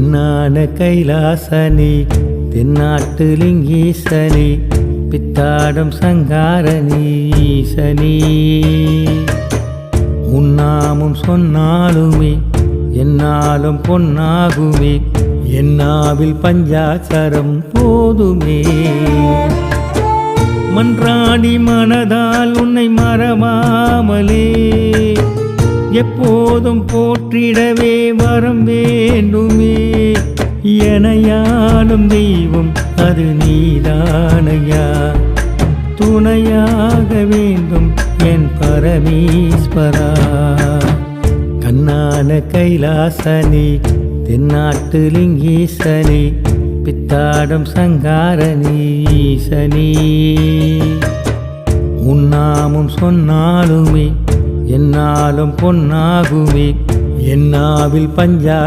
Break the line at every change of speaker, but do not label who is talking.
கண்ணான கைலாசனே தென்னாட்டு லிங்கீசனே பித்தாடும் சங்காரணி ஈசனே உன்னாமும் சொன்னாலுமே என்னாலும் பொன்னாகுமே என்னாவில் பஞ்சாட்சரம் போதுமே மன்றாடி மனதால் உன்னை மறவாமலே எப்போதும் போற்றிடவே வரம் வேண்டுமே எனையாளும் தெய்வம் அது நீதானையா துணையாக வேண்டும் என் பரமேஸ்வரா கண்ணான கைலாசனே தென்னாட்டு லிங்கீசனே பித்தாடும் சங்காரணி ஈசனே உன்னாமும் சொன்னாலுமே என்னாலும் பொன்னாகுமே என்னாவில் பஞ்சா